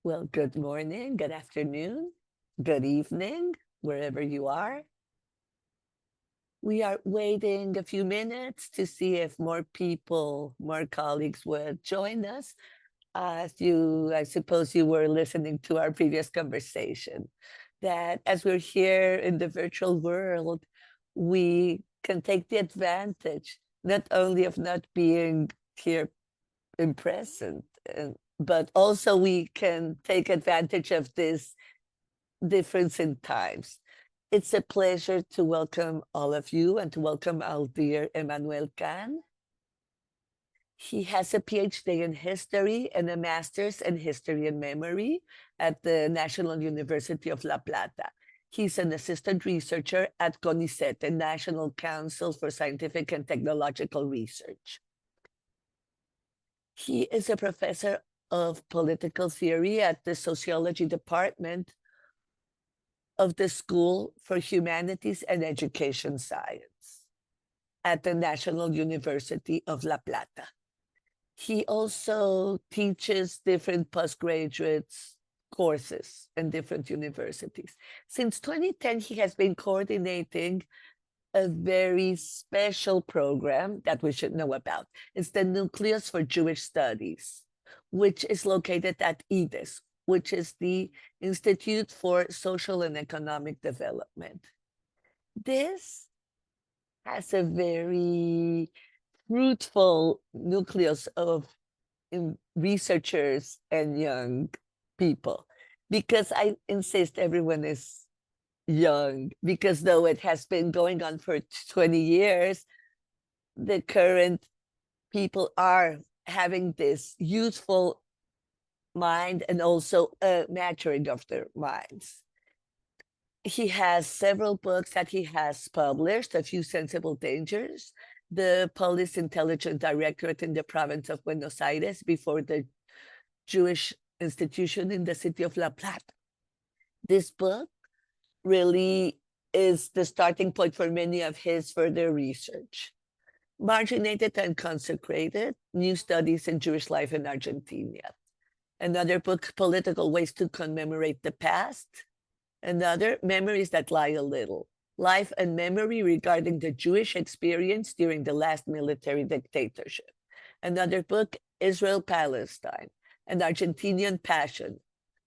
Well, good morning, good afternoon, good evening, wherever you are. We are waiting a few minutes to see if more people, more colleagues would join us. I suppose you were listening to our previous conversation, that as we're here in the virtual world, we can take the advantage not only of not being here in present, but also we can take advantage of this difference in times. It's a pleasure to welcome all of you and to welcome our dear Emmanuel Kahan. He has a PhD in history and a master's in history and memory at the National University of La Plata. He's an assistant researcher at CONICET, the National Council for Scientific and Technological Research. He is a professor of political theory at the sociology department of the School for Humanities and Education Science at the National University of La Plata. He also teaches different postgraduate courses in different universities. Since 2010, he has been coordinating a very special program that we should know about. It's the Nucleus for Jewish Studies, which is located at IDES, which is the Institute for Social and Economic Development. This has a very fruitful nucleus of researchers and young people, because I insist everyone is young, because though it has been going on for 20 years, the current people are having this youthful mind and also a maturing of their minds. He has several books that he has published, A Few Sensible Dangers, the Police Intelligence Directorate in the province of Buenos Aires before the Jewish institution in the city of La Plata. This book really is the starting point for many of his further research. Marginated and Consecrated, New Studies in Jewish Life in Argentina. Another book, Political Ways to Commemorate the Past. Another, Memories That Lie a Little, Life and Memory Regarding the Jewish Experience During the Last Military Dictatorship. Another book, Israel-Palestine, An Argentinian Passion,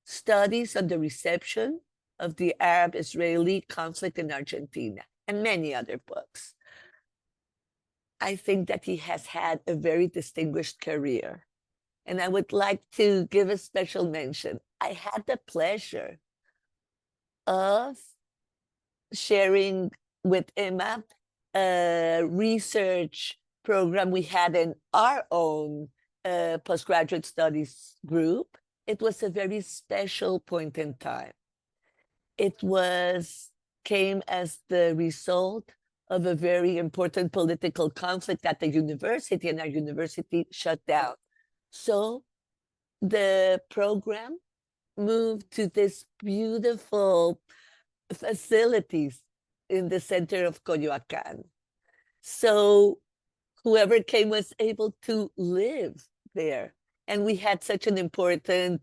Studies on the Reception of the Arab-Israeli Conflict in Argentina, and many other books. I think that he has had a very distinguished career, and I would like to give a special mention. I had the pleasure of sharing with Emma a research program we had in our own postgraduate studies group. It was a very special point in time. It came as the result of a very important political conflict at the university, and our university shut down. So the program moved to this beautiful facilities in the center of Coyoacán. So whoever came was able to live there. And we had such an important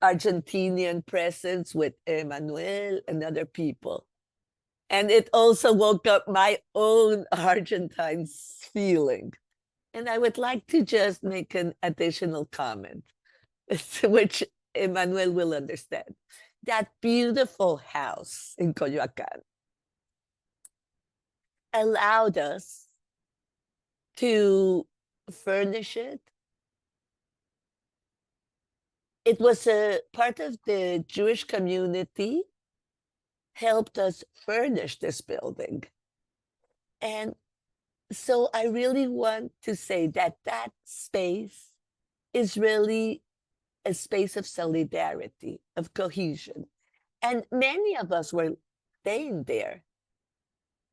Argentinian presence with Emmanuel and other people. And it also woke up my own Argentine feeling. And I would like to just make an additional comment, which Emmanuel will understand. That beautiful house in Coyoacán allowed us to furnish it. It was a part of the Jewish community helped us furnish this building. And so I really want to say that that space is really a space of solidarity, of cohesion. And many of us were staying there.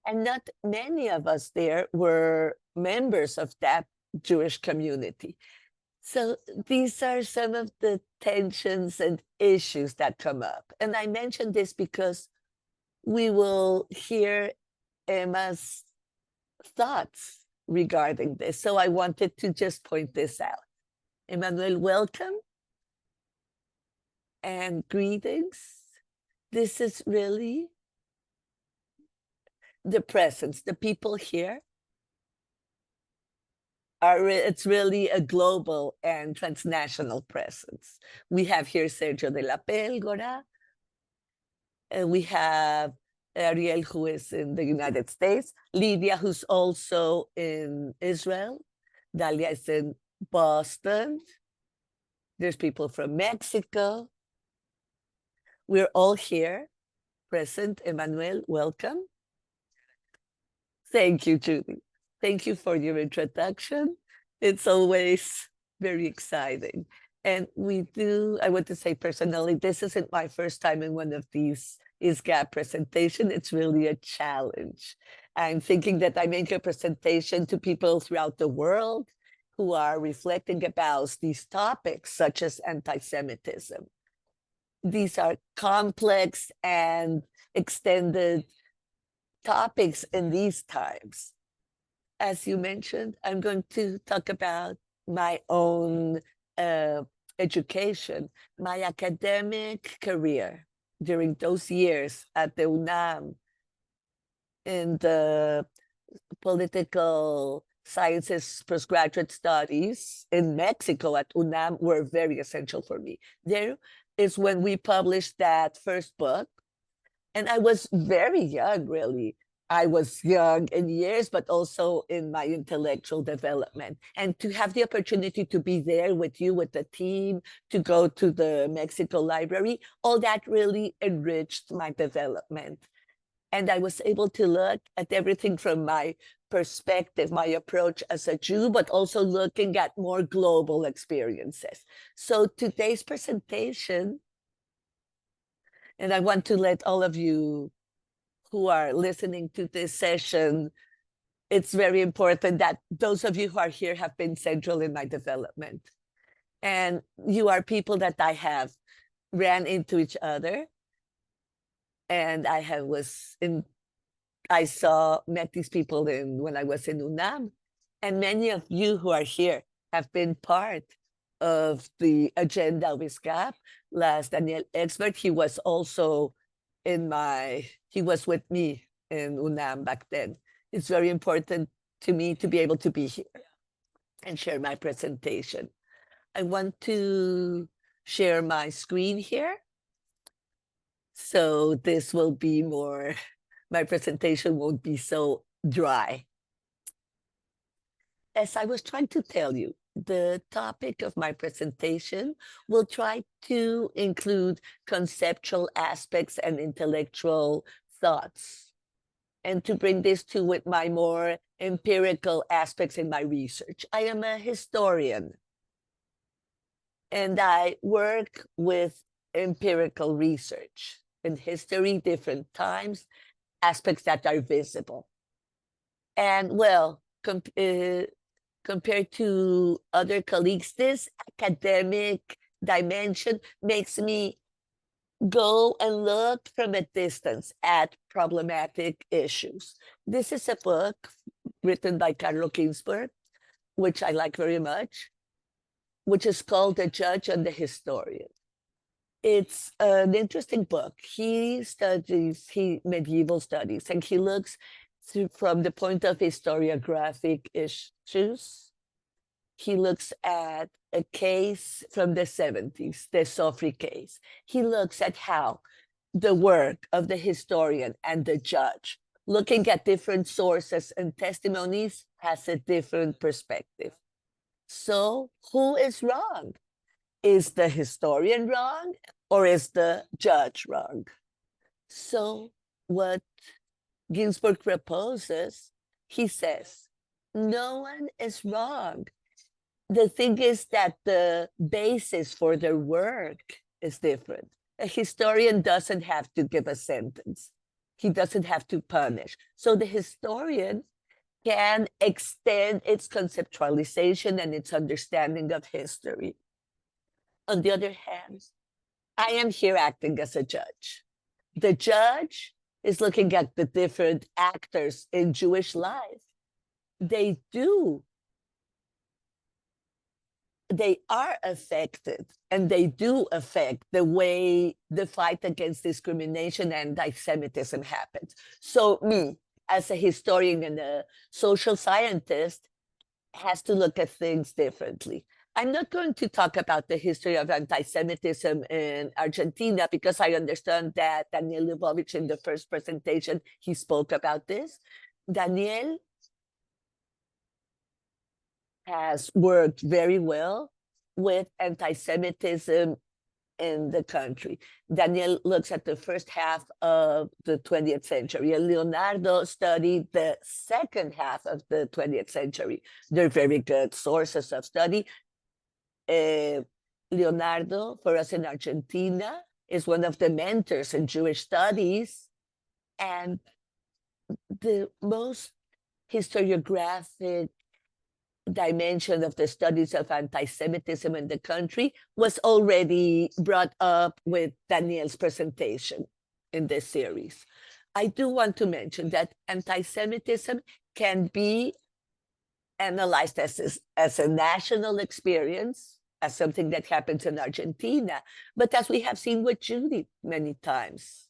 And not many of us there were members of that Jewish community. So these are some of the tensions and issues that come up. And I mention this because we will hear Emma's thoughts regarding this. So I wanted to just point this out. Emmanuel, welcome. and greetings. This is really the presence, the people here it's really a global and transnational presence. We have here Sergio de la Pélgora, and we have Ariel, who is in the United States, Lydia, who's also in Israel, Dalia is in Boston, there's people from Mexico. We're all here present. Emmanuel, welcome. Thank you, Judy. Thank you for your introduction. It's always very exciting. And I want to say personally, this isn't my first time in one of these ISGAP presentation. It's really a challenge. I'm thinking that I make a presentation to people throughout the world who are reflecting about these topics, such as anti-Semitism. These are complex and extended topics in these times. As you mentioned, I'm going to talk about my own education, my academic career during those years at the UNAM in the political sciences postgraduate studies in Mexico at UNAM were very essential for me. There is when we published that first book, and I was very young, really. I was young in years, but also in my intellectual development. And to have the opportunity to be there with you, with the team, to go to the Mexico Library, all that really enriched my development. And I was able to look at everything from my perspective, my approach as a Jew, but also looking at more global experiences. So today's presentation, and I want to let all of you who are listening to this session, it's very important that those of you who are here have been central in my development. And you are people that I have ran into each other. And met these people when I was in UNAM. And many of you who are here have been part of the agenda of ISGAP. Last Daniel Expert, he was also he was with me in UNAM back then. It's very important to me to be able to be here and share my presentation. I want to share my screen here. So this will be my presentation won't be so dry. As I was trying to tell you, the topic of my presentation will try to include conceptual aspects and intellectual thoughts, and to bring this to with my more empirical aspects in my research. I am a historian, and I work with empirical research in history, different times, aspects that are visible. And well, compared to other colleagues, this academic dimension makes me go and look from a distance at problematic issues. This is a book written by Carlo Ginzburg, which I like very much, which is called The Judge and the Historian. It's an interesting book. He studies medieval studies, and he looks from the point of historiographic issues. He looks at a case from the 70s, the Sofri case. He looks at how the work of the historian and the judge, looking at different sources and testimonies, has a different perspective. So who is wrong? Is the historian wrong, or is the judge wrong? So what Ginsburg proposes, he says, no one is wrong. The thing is that the basis for their work is different. A historian doesn't have to give a sentence. He doesn't have to punish. So the historian can extend its conceptualization and its understanding of history. On the other hand, I am here acting as a judge. The judge is looking at the different actors in Jewish life. They do they are affected, and they do affect the way the fight against discrimination and anti-Semitism happens. So me, as a historian and a social scientist, has to look at things differently. I'm not going to talk about the history of anti-Semitism in Argentina because I understand that Daniel Lubovich, in the first presentation, he spoke about this. Daniel has worked very well with anti-Semitism in the country. Daniel looks at the first half of the 20th century, and Leonardo studied the second half of the 20th century. They're very good sources of study. Leonardo, for us in Argentina, is one of the mentors in Jewish studies, and the most historiographic dimension of the studies of anti-Semitism in the country was already brought up with Daniel's presentation in this series. I do want to mention that anti-Semitism can be analyzed as a national experience, as something that happens in Argentina, but as we have seen with Judy many times,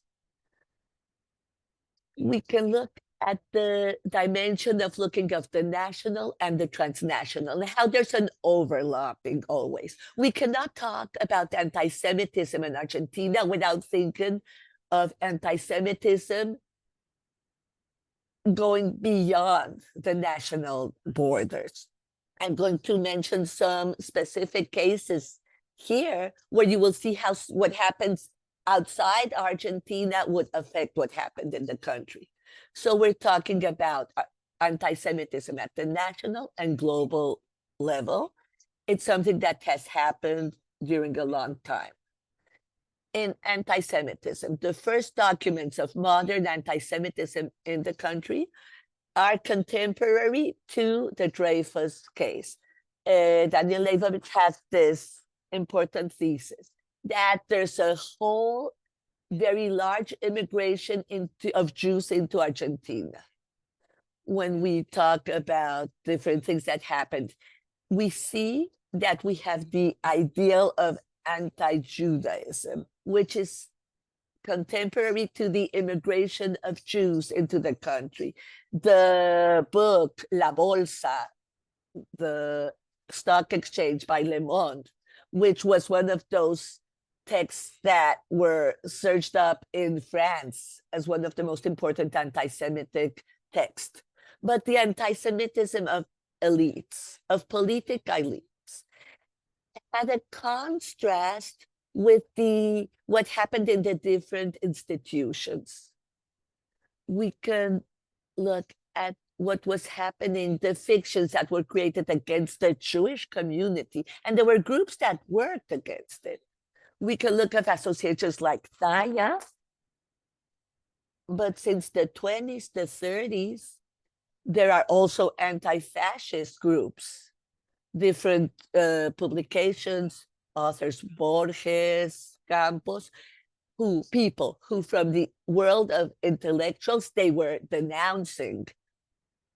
we can look at the dimension of looking of the national and the transnational, and how there's an overlapping always. We cannot talk about anti-Semitism in Argentina without thinking of anti-Semitism going beyond the national borders. I'm going to mention some specific cases here where you will see how what happens outside Argentina would affect what happened in the country. So we're talking about anti-Semitism at the national and global level. It's something that has happened during a long time. In anti-Semitism, the first documents of modern anti-Semitism in the country are contemporary to the Dreyfus case. Daniel Leibovitz has this important thesis that there's a whole very large immigration of Jews into Argentina. When we talk about different things that happened, we see that we have the ideal of anti-Judaism, which is contemporary to the immigration of Jews into the country. The book La Bolsa, the stock exchange by Le Monde, which was one of those texts that were searched up in France as one of the most important anti-Semitic texts. But the anti-Semitism of elites, of political elites, had a contrast with what happened in the different institutions. We can look at what was happening, the fictions that were created against the Jewish community, and there were groups that worked against it. We can look at associations like Thaya, but since the 20s, the 30s, there are also anti-fascist groups, different publications, authors Borges, Campos, people who from the world of intellectuals, they were denouncing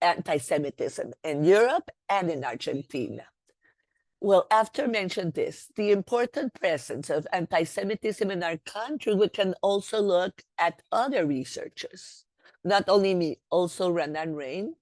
anti-Semitism in Europe and in Argentina. Well, after mentioned this, the important presence of anti-Semitism in our country, we can also look at other researchers, not only me, also Renan Rain,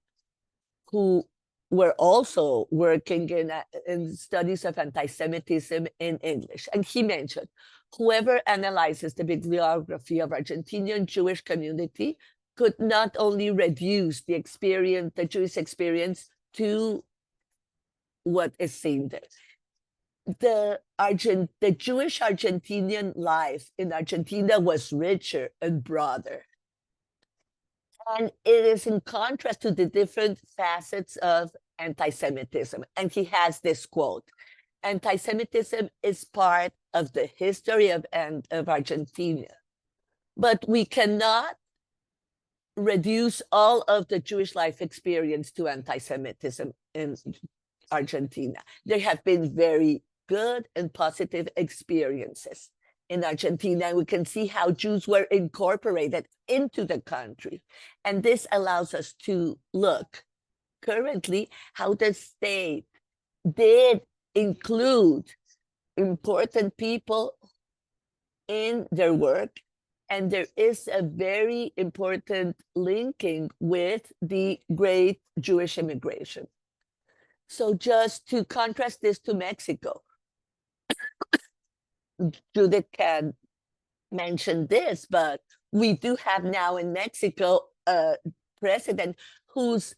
who were also working in studies of anti-Semitism in English. And he mentioned, whoever analyzes the bibliography of Argentinian Jewish community could not only reduce the experience, the Jewish experience, to what is seen there. The Jewish Argentinian life in Argentina was richer and broader. And it is in contrast to the different facets of anti-Semitism. And he has this quote, anti-Semitism is part of the history of Argentina, but we cannot reduce all of the Jewish life experience to anti-Semitism in Argentina. There have been very good and positive experiences in Argentina, and we can see how Jews were incorporated into the country. And this allows us to look currently how the state did include important people in their work, and there is a very important linking with the great Jewish immigration. So just to contrast this to Mexico, Judith can mention this, but we do have now in Mexico a president whose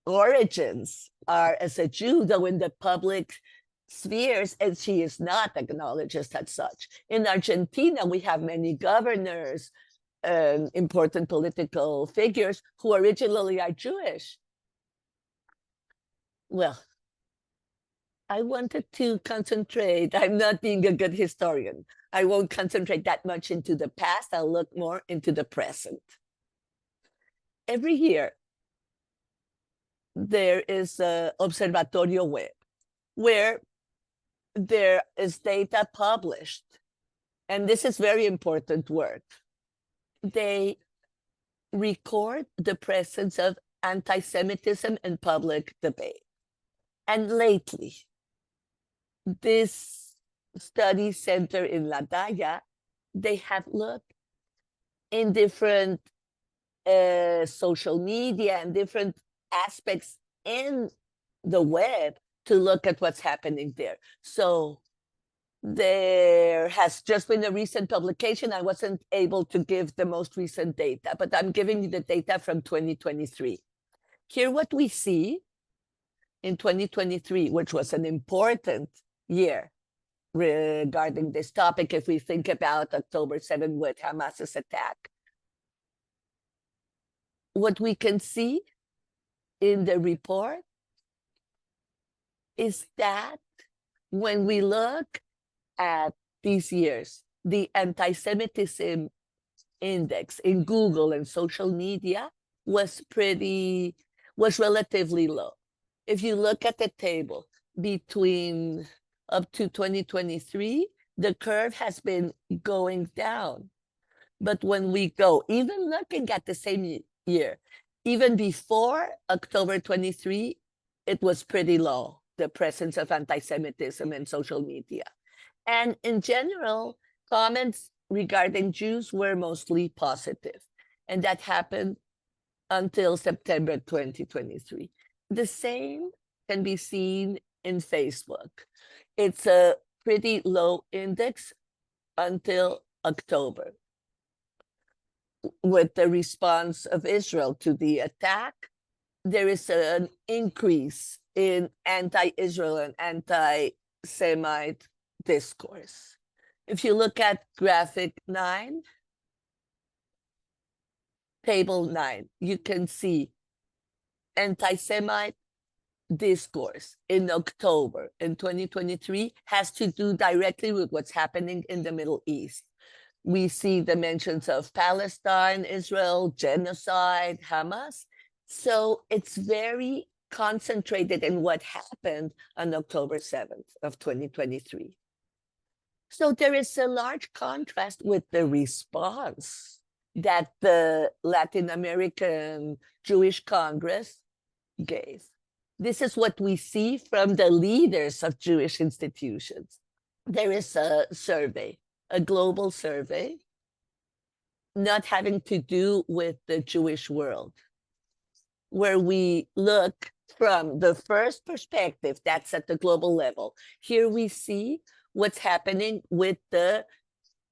origins are as a Jew, though in the public spheres, and she is not acknowledged as such. In Argentina, we have many governors, important political figures who originally are Jewish. Well, I wanted to concentrate. I'm not being a good historian. I won't concentrate that much into the past. I'll look more into the present. Every year, there is a Observatorio Web where there is data published. And this is very important work. They record the presence of anti-Semitism in public debate. And lately, this study center in La Daya, they have looked in different social media and different aspects in the web to look at what's happening there. So there has just been a recent publication. I wasn't able to give the most recent data, but I'm giving you the data from 2023. Here, what we see in 2023, which was an important year regarding this topic, if we think about October 7 with Hamas's attack, what we can see in the report is that when we look at these years, the anti-Semitism index in Google and social media was relatively low. If you look at the table between up to 2023, the curve has been going down. But when we go, even looking at the same year, even before October 23, it was pretty low, the presence of anti-Semitism in social media. And in general, comments regarding Jews were mostly positive. And that happened until September 2023. The same can be seen in Facebook. It's a pretty low index until October. With the response of Israel to the attack, there is an increase in anti-Israel and anti-Semite discourse. If you look at graphic 9, table 9, you can see anti-Semite discourse in October in 2023 has to do directly with what's happening in the Middle East. We see the mentions of Palestine, Israel, genocide, Hamas. So it's very concentrated in what happened on October 7th of 2023. So there is a large contrast with the response that the Latin American Jewish Congress gave. This is what we see from the leaders of Jewish institutions. There is a survey, a global survey, not having to do with the Jewish world, where we look from the first perspective, that's at the global level. Here we see what's happening with the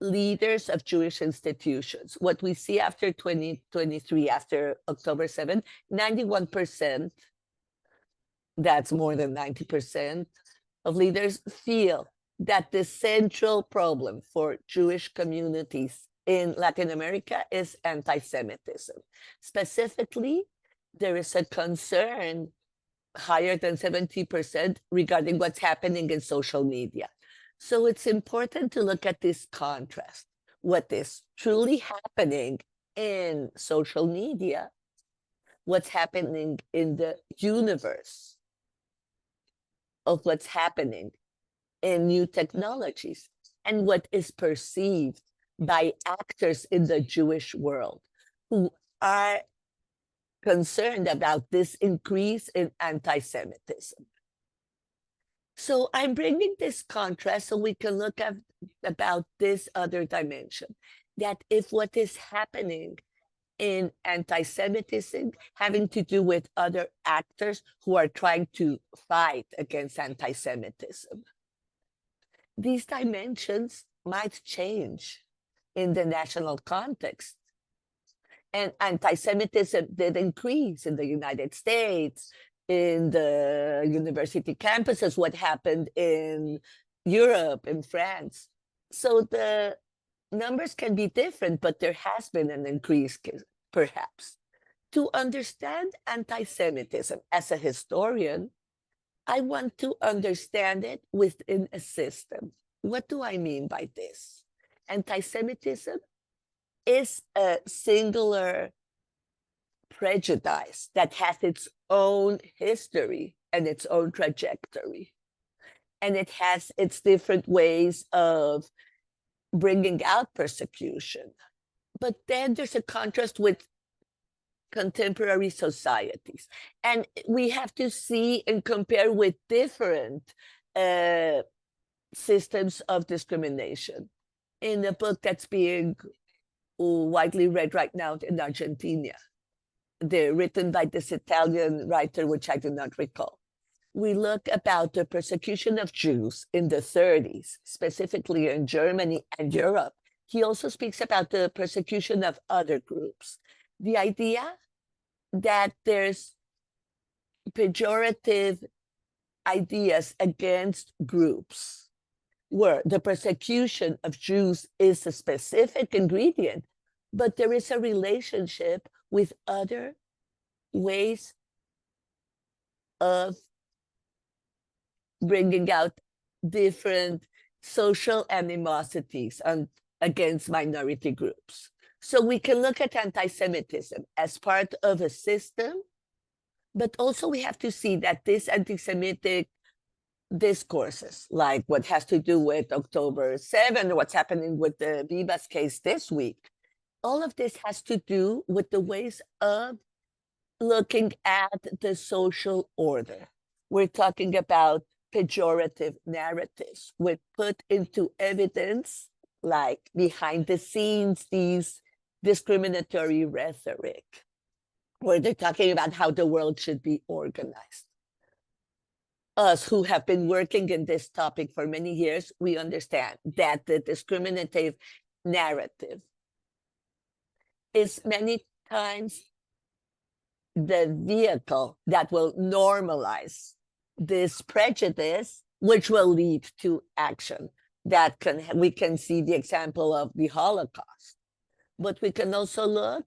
leaders of Jewish institutions. What we see after 2023, after October 7, 91%, that's more than 90% of leaders feel that the central problem for Jewish communities in Latin America is anti-Semitism. Specifically, there is a concern higher than 70% regarding what's happening in social media. So it's important to look at this contrast, what is truly happening in social media, what's happening in the universe of what's happening in new technologies, and what is perceived by actors in the Jewish world who are concerned about this increase in anti-Semitism. So I'm bringing this contrast so we can look at about this other dimension, that if what is happening in anti-Semitism having to do with other actors who are trying to fight against anti-Semitism, these dimensions might change in the national context. And anti-Semitism did increase in the United States, in the university campuses, what happened in Europe, in France. So the numbers can be different, but there has been an increase, perhaps. To understand anti-Semitism as a historian, I want to understand it within a system. What do I mean by this? Anti-Semitism is a singular prejudice that has its own history and its own trajectory. And it has its different ways of bringing out persecution. But then there's a contrast with contemporary societies. And we have to see and compare with different systems of discrimination. In a book that's being widely read right now in Argentina, they're written by this Italian writer, which I do not recall. We look about the persecution of Jews in the 30s, specifically in Germany and Europe. He also speaks about the persecution of other groups. The idea that there's pejorative ideas against groups, where the persecution of Jews is a specific ingredient, but there is a relationship with other ways of bringing out different social animosities against minority groups. So we can look at anti-Semitism as part of a system, but also we have to see that this anti-Semitic discourses, like what has to do with October 7, what's happening with the Vivas case this week, all of this has to do with the ways of looking at the social order. We're talking about pejorative narratives, which put into evidence, like behind the scenes, these discriminatory rhetoric, where they're talking about how the world should be organized. Us who have been working in this topic for many years, we understand that the discriminative narrative is many times the vehicle that will normalize this prejudice, which will lead to action. We can see the example of the Holocaust, but we can also look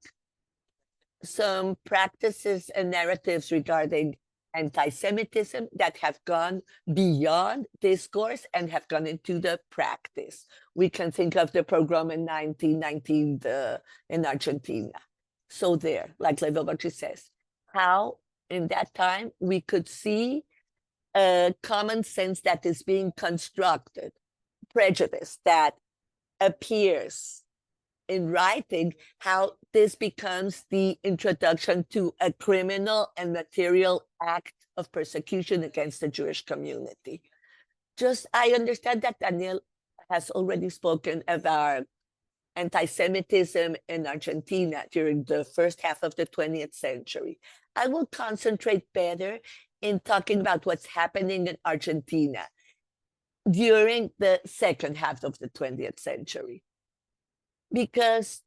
some practices and narratives regarding anti-Semitism that have gone beyond discourse and have gone into the practice. We can think of the pogrom in 1919 in Argentina. So there, like Levovaci says, how in that time we could see a common sense that is being constructed, prejudice that appears in writing, how this becomes the introduction to a criminal and material act of persecution against the Jewish community. I understand that Daniel has already spoken about anti-Semitism in Argentina during the first half of the 20th century. I will concentrate better in talking about what's happening in Argentina during the second half of the 20th century. Because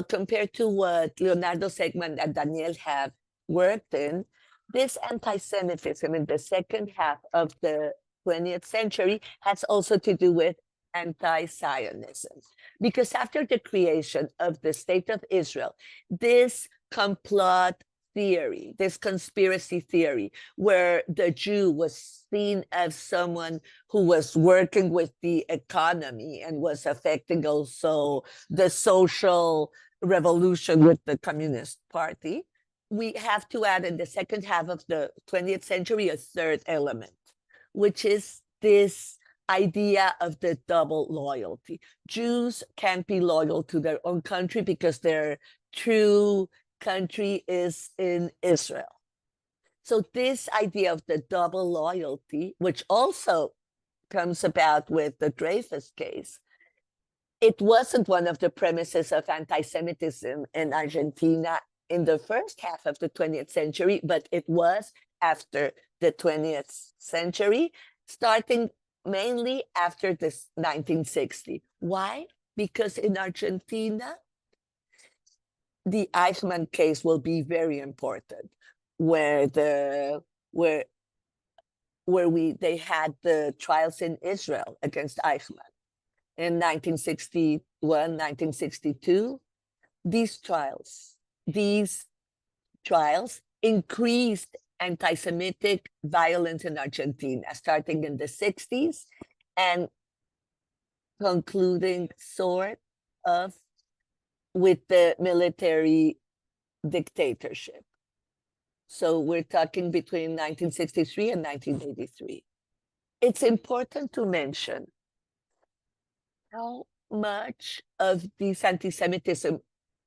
compared to what Leonardo Segman and Daniel have worked in, this anti-Semitism in the second half of the 20th century has also to do with anti-Zionism. Because after the creation of the State of Israel, this complot theory, this conspiracy theory, where the Jew was seen as someone who was working with the economy and was affecting also the social revolution with the Communist Party, we have to add in the second half of the 20th century a third element, which is this idea of the double loyalty. Jews can't be loyal to their own country because their true country is in Israel. So this idea of the double loyalty, which also comes about with the Dreyfus case, it wasn't one of the premises of anti-Semitism in Argentina in the first half of the 20th century, but it was after the 20th century, starting mainly after this 1960. Why? Because in Argentina, the Eichmann case will be very important, where they had the trials in Israel against Eichmann in 1961, 1962. These trials increased anti-Semitic violence in Argentina, starting in the 60s and concluding sort of with the military dictatorship. So we're talking between 1963 and 1983. It's important to mention how much of this anti-Semitism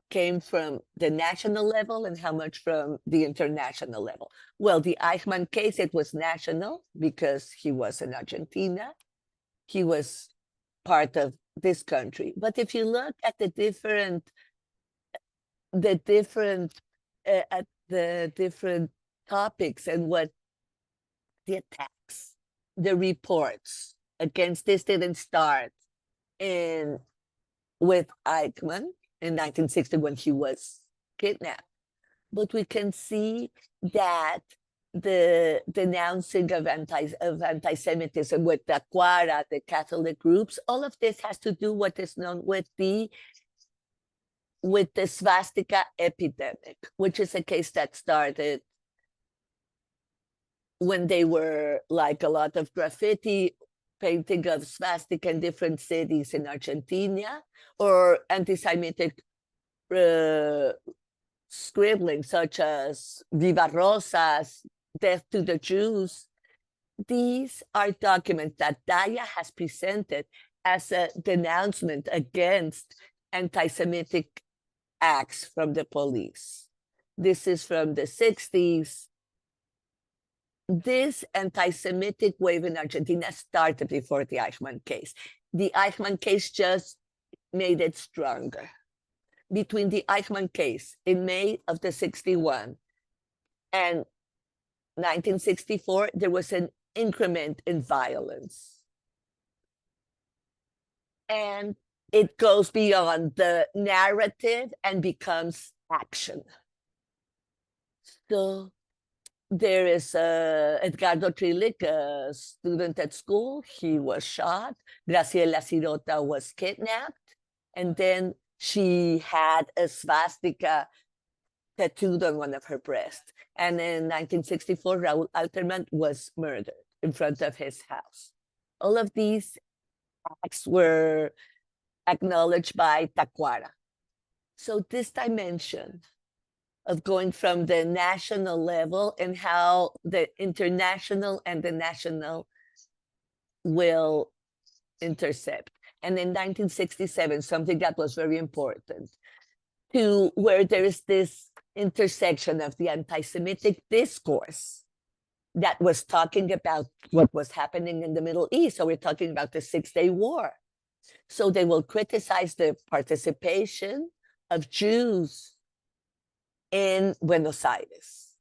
came from the national level and how much from the international level. Well, the Eichmann case, it was national because he was in Argentina. He was part of this country. But if you look at the different topics and what the attacks, the reports against this didn't start with Eichmann in 1960 when he was kidnapped. But we can see that the denouncing of anti-Semitism with the Tacuara, the Catholic groups, all of this has to do what is known with the swastika epidemic, which is a case that started when they were like a lot of graffiti painting of swastika in different cities in Argentina, or anti-Semitic scribbling such as Viva Rosas, Death to the Jews. These are documents that Daya has presented as a denouncement against anti-Semitic acts from the police. This is from the 60s. This anti-Semitic wave in Argentina started before the Eichmann case. The Eichmann case just made it stronger. Between the Eichmann case in May of the 61 and 1964, there was an increment in violence. And it goes beyond the narrative and becomes action. So there is Edgardo Trillik, a student at school. He was shot. Graciela Sirota was kidnapped. And then she had a swastika tattooed on one of her breasts. And in 1964, Raúl Alterman was murdered in front of his house. All of these acts were acknowledged by Tacuara. So this dimension of going from the national level and how the international and the national will intercept. And in 1967, something that was very important, to where there is this intersection of the anti-Semitic discourse that was talking about what was happening in the Middle East. So we're talking about the Six-Day War. So they will criticize the participation of Jews in Buenos Aires.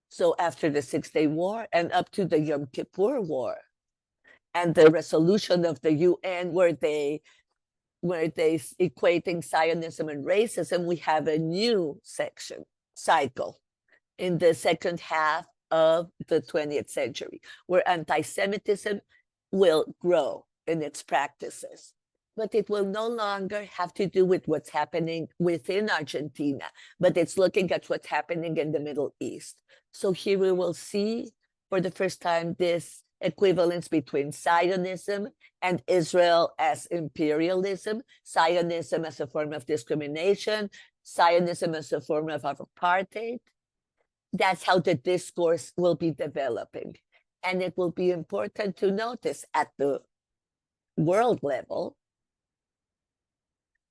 So after the Six-Day War and up to the Yom Kippur War and the resolution of the UN where they equating Zionism and racism, we have a new cycle in the second half of the 20th century, where anti-Semitism will grow in its practices. But it will no longer have to do with what's happening within Argentina, but it's looking at what's happening in the Middle East. So here we will see for the first time this equivalence between Zionism and Israel as imperialism, Zionism as a form of discrimination, Zionism as a form of apartheid. That's how the discourse will be developing. And it will be important to notice at the world level,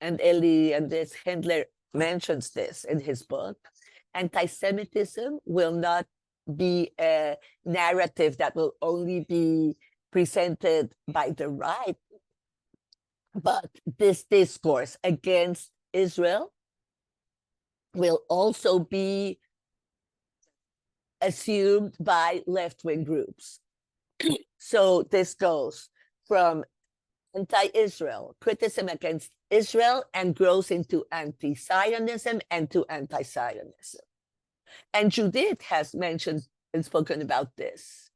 and Eli Andres Hendler mentions this in his book, anti-Semitism will not be a narrative that will only be presented by the right, but this discourse against Israel will also be assumed by left-wing groups. So this goes from anti-Israel, criticism against Israel, and grows into anti-Zionism and to anti-Zionism. And Judith has mentioned and spoken about this,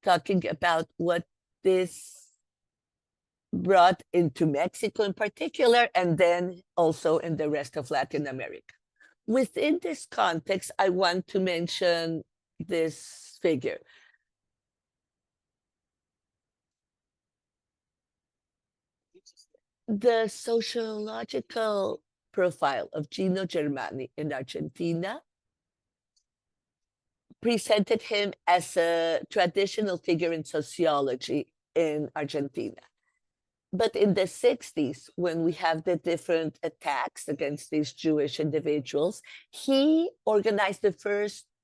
talking about what this brought into Mexico in particular, and then also in the rest of Latin America. Within this context, I want to mention this figure. The sociological profile of Gino Germani in Argentina presented him as a traditional figure in sociology in Argentina. But in the 60s, when we have the different attacks against these Jewish individuals, he organized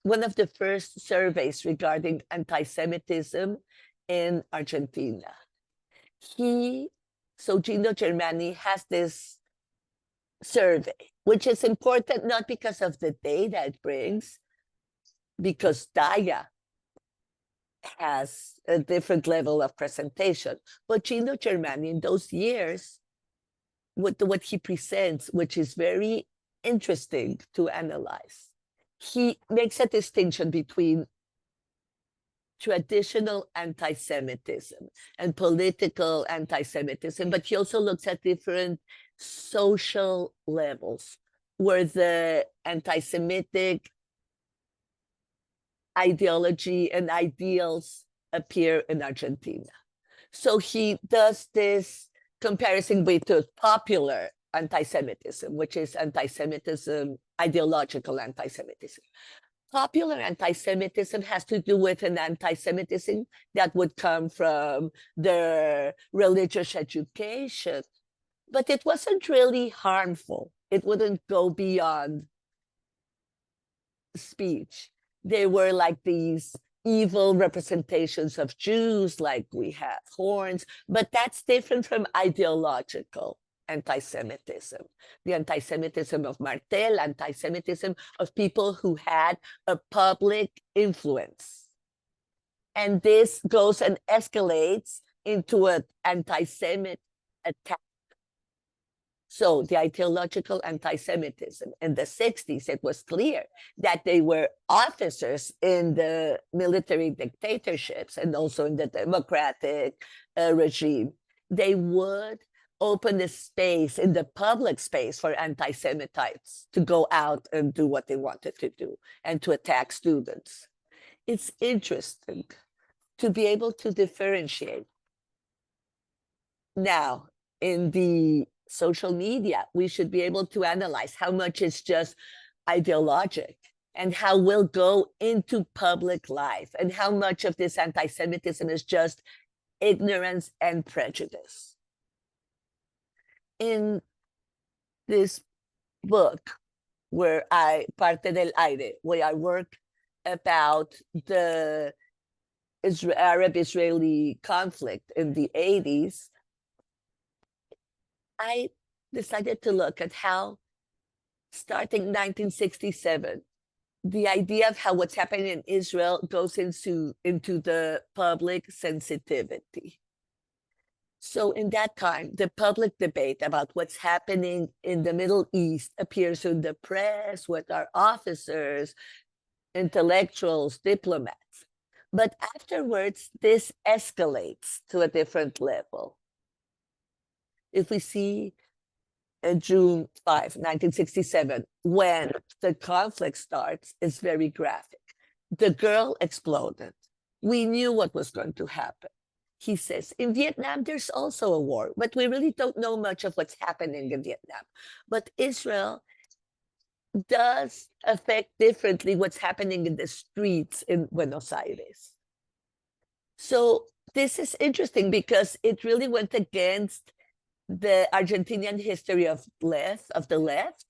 one of the first surveys regarding anti-Semitism in Argentina. So Gino Germani has this survey, which is important not because of the data it brings, because Daya has a different level of presentation. But Gino Germani, in those years, what he presents, which is very interesting to analyze, he makes a distinction between traditional anti-Semitism and political anti-Semitism, but he also looks at different social levels where the anti-Semitic ideology and ideals appear in Argentina. So he does this comparison with the popular anti-Semitism, which is anti-Semitism, ideological anti-Semitism. Popular anti-Semitism has to do with an anti-Semitism that would come from their religious education, but it wasn't really harmful. It wouldn't go beyond speech. They were like these evil representations of Jews, like we have horns, but that's different from ideological anti-Semitism. The anti-Semitism of Martel, anti-Semitism of people who had a public influence. And this goes and escalates into an anti-Semit attack. So the ideological anti-Semitism in the 60s, it was clear that they were officers in the military dictatorships and also in the democratic regime. They would open a space in the public space for anti-Semitites to go out and do what they wanted to do and to attack students. It's interesting to be able to differentiate. Now, in the social media, we should be able to analyze how much is just ideologic and how we'll go into public life and how much of this anti-Semitism is just ignorance and prejudice. In this book, where Parte del Aire, where I work about the Arab-Israeli conflict in the 80s, I decided to look at how, starting 1967, the idea of how what's happening in Israel goes into the public sensitivity. So in that time, the public debate about what's happening in the Middle East appears in the press with our officers, intellectuals, diplomats. But afterwards, this escalates to a different level. If we see June 5, 1967, when the conflict starts, it's very graphic. The girl exploded. We knew what was going to happen. He says, in Vietnam, there's also a war, but we really don't know much of what's happening in Vietnam. But Israel does affect differently what's happening in the streets in Buenos Aires. So this is interesting because it really went against the Argentinian history of the left.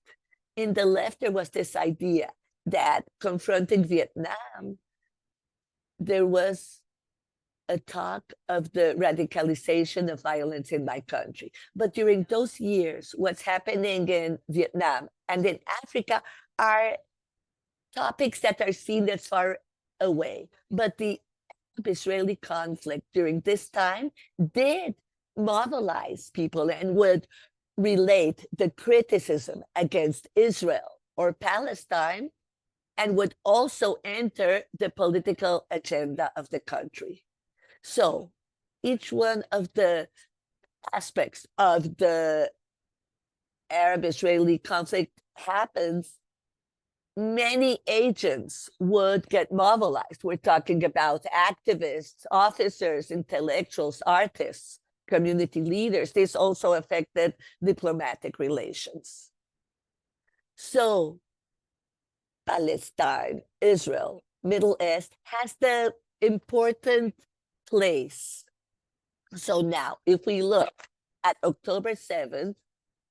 In the left, there was this idea that confronting Vietnam, there was a talk of the radicalization of violence in my country. But during those years, what's happening in Vietnam and in Africa are topics that are seen as far away. But the Israeli conflict during this time did mobilize people and would relate the criticism against Israel or Palestine and would also enter the political agenda of the country. So each one of the aspects of the Arab-Israeli conflict happens, many agents would get mobilized. We're talking about activists, officers, intellectuals, artists, community leaders. This also affected diplomatic relations. So Palestine, Israel, Middle East has the important place. So now, if we look at October 7th,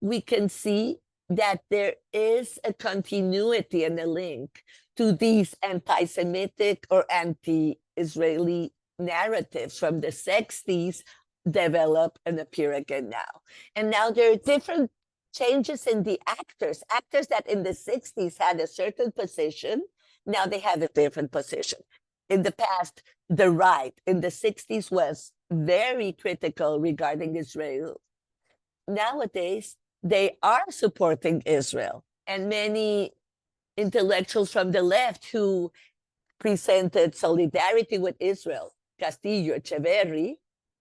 we can see that there is a continuity and a link to these anti-Semitic or anti-Israeli narratives from the 60s develop and appear again now. And now there are different changes in the actors that in the 60s had a certain position, now they have a different position. In the past, the right in the 60s was very critical regarding Israel. Nowadays, they are supporting Israel. And many intellectuals from the left who presented solidarity with Israel, Castillo, Echeverri,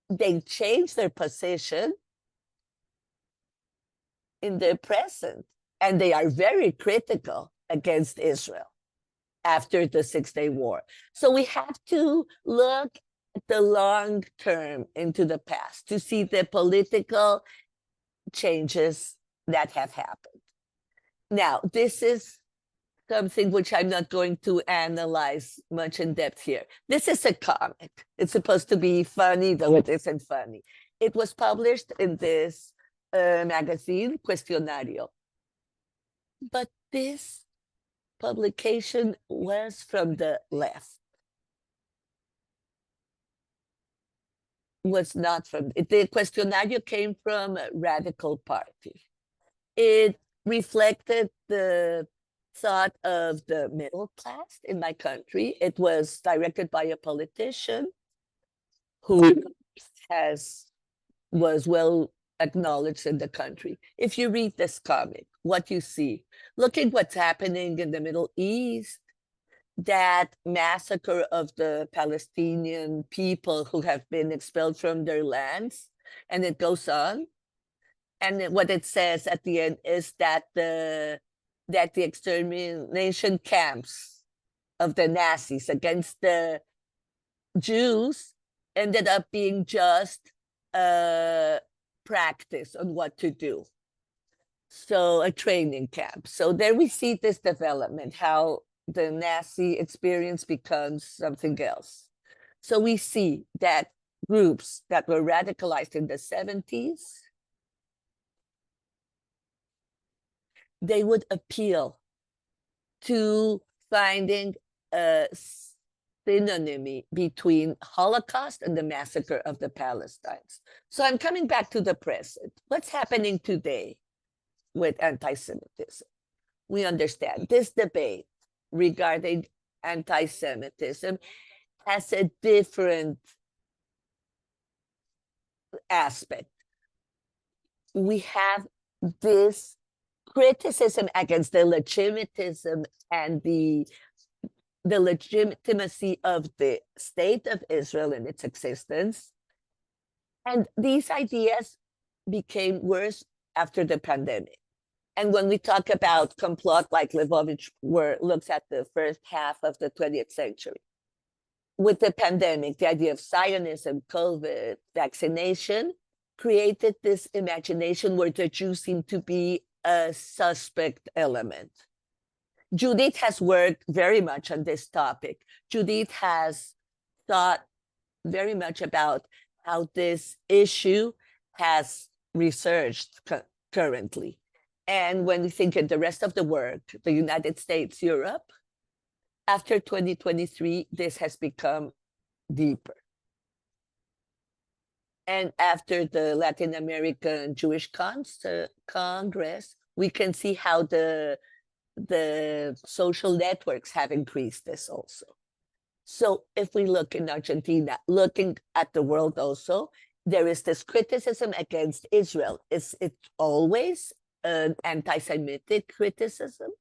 they changed their position in the present, and they are very critical against Israel after the Six-Day War. So we have to look at the long term into the past to see the political changes that have happened. Now, this is something which I'm not going to analyze much in depth here. This is a comic. It's supposed to be funny, though it isn't funny. It was published in this magazine, Cuestionario. But this publication was from the left. Was not from, the Cuestionario came from a radical party. It reflected the thought of the middle class in my country. It was directed by a politician who was well acknowledged in the country. If you read this comic, what you see, look at what's happening in the Middle East, that massacre of the Palestinian people who have been expelled from their lands, and it goes on. And what it says at the end is that the extermination camps of the Nazis against the Jews ended up being just a practice on what to do. So a training camp. So there we see this development, how the Nazi experience becomes something else. So we see that groups that were radicalized in the 70s, they would appeal to finding a synonymy between Holocaust and the massacre of the Palestinians. So I'm coming back to the present. What's happening today with anti-Semitism? We understand this debate regarding anti-Semitism has a different aspect. We have this criticism against the legitimism and the legitimacy of the state of Israel and its existence. And these ideas became worse after the pandemic. And when we talk about complot, like Levovich looks at the first half of the 20th century, with the pandemic, the idea of Zionism, COVID, vaccination, created this imagination where the Jews seem to be a suspect element. Judith has worked very much on this topic. Judith has thought very much about how this issue has researched currently. And when we think of the rest of the world, the United States, Europe, after 2023, this has become deeper. And after the Latin American Jewish Congress, we can see how the social networks have increased this also. So if we look in Argentina, looking at the world also, there is this criticism against Israel. It's always an anti-Semitic criticism?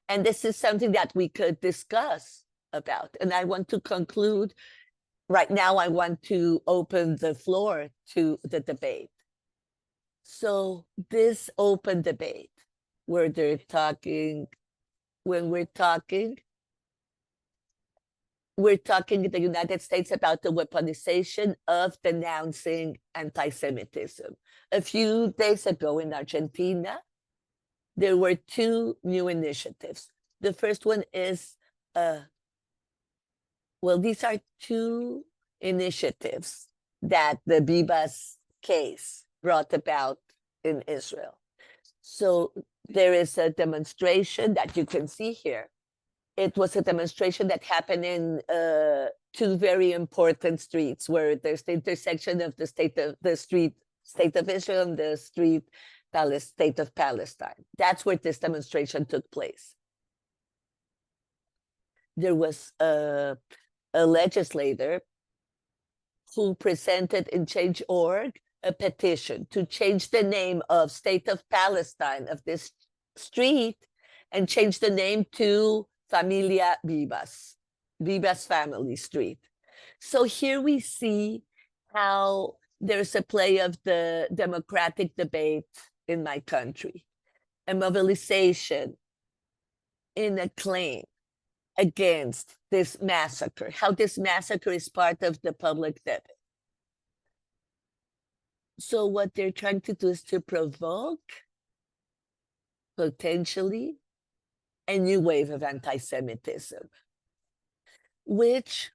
And this is something that we could discuss about. And I want to conclude. Right now, I want to open the floor to the debate. So this open debate, where they're talking, when we're talking in the United States about the weaponization of denouncing anti-Semitism. A few days ago in Argentina, there were two new initiatives. The first one is, well, these are two initiatives that the Bibas case brought about in Israel. So there is a demonstration that you can see here. It was a demonstration that happened in two very important streets where there's the intersection of the state of Israel and the state of Palestine. That's where this demonstration took place. There was a legislator who presented in Change.org a petition to change the name of State of Palestine of this street and change the name to Familia Vivas, Vivas Family Street. So here we see how there's a play of the democratic debate in my country, a mobilization in a claim against this massacre, how this massacre is part of the public debate. So what they're trying to do is to provoke, potentially, a new wave of anti-Semitism, which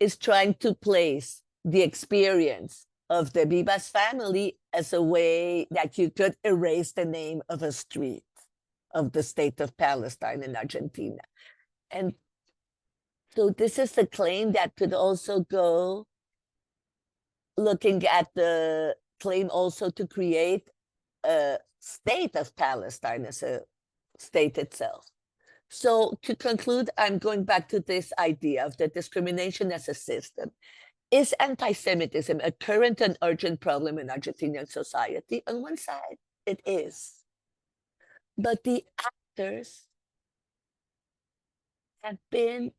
is trying to place the experience of the Vivas family as a way that you could erase the name of a street of the state of Palestine in Argentina. And so this is a claim that could also go looking at the claim also to create a state of Palestine as a state itself. So to conclude, I'm going back to this idea of the discrimination as a system. Is anti-Semitism a current and urgent problem in Argentinian society? On one side, it is. But the actors have been,